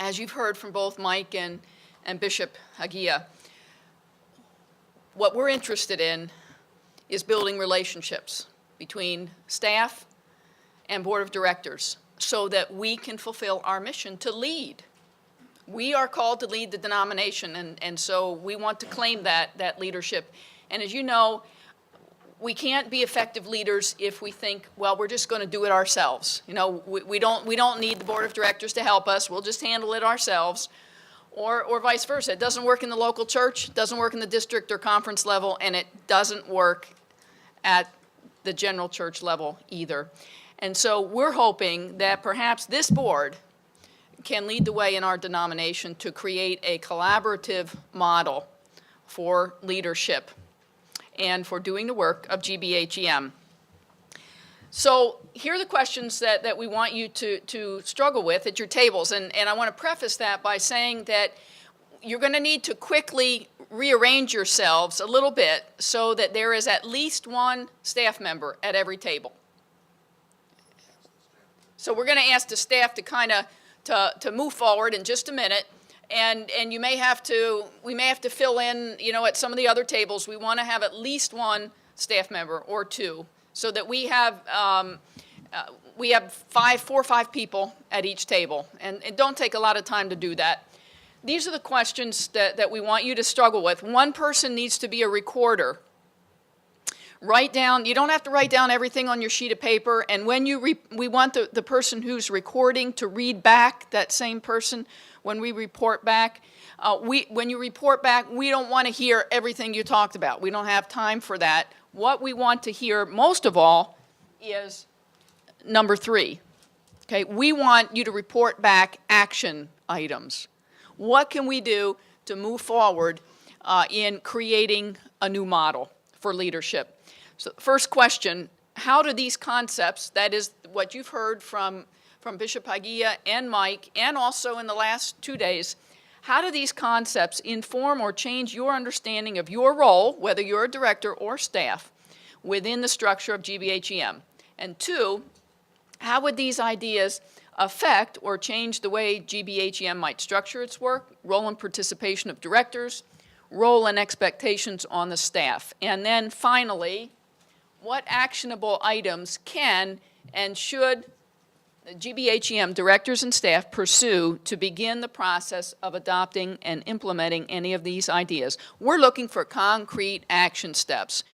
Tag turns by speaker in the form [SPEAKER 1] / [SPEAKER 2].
[SPEAKER 1] as you've heard from both Mike and Bishop Hagia, what we're interested in is building relationships between staff and board of directors so that we can fulfill our mission to lead. We are called to lead the denomination, and so we want to claim that leadership. And as you know, we can't be effective leaders if we think, well, we're just going to do it ourselves. You know, we don't need the board of directors to help us. We'll just handle it ourselves. Or vice versa. It doesn't work in the local church, doesn't work in the district or conference level, and it doesn't work at the general church level either. And so we're hoping that perhaps this board can lead the way in our denomination to create a collaborative model for leadership and for doing the work of GBHEM. So here are the questions that we want you to struggle with at your tables. And I want to preface that by saying that you're going to need to quickly rearrange yourselves a little bit so that there is at least one staff member at every table. So we're going to ask the staff to kind of to move forward in just a minute. And we may have to fill in, you know, at some of the other tables. We want to have at least one staff member or two, so that we have 4 or 5 people at each table. And it don't take a lot of time to do that. These are the questions that we want you to struggle with. One person needs to be a recorder. Write down, you don't have to write down everything on your sheet of paper, and when we want the person who's recording to read back, that same person, when we report back. When you report back, we don't want to hear everything you talked about. We don't have time for that. What we want to hear most of all is number 3. Okay, we want you to report back action items. What can we do to move forward in creating a new model for leadership? So first question, how do these concepts, that is what you've heard from Bishop Hagia and Mike, and also in the last 2 days, how do these concepts inform or change your understanding of your role, whether you're a director or staff, within the structure of GBHEM? And 2, how would these ideas affect or change the way GBHEM might structure its work, role and participation of directors, role and expectations on the staff? And then finally, what actionable items can and should GBHEM directors and staff pursue to begin the process of adopting and implementing any of these ideas? We're looking for concrete action steps.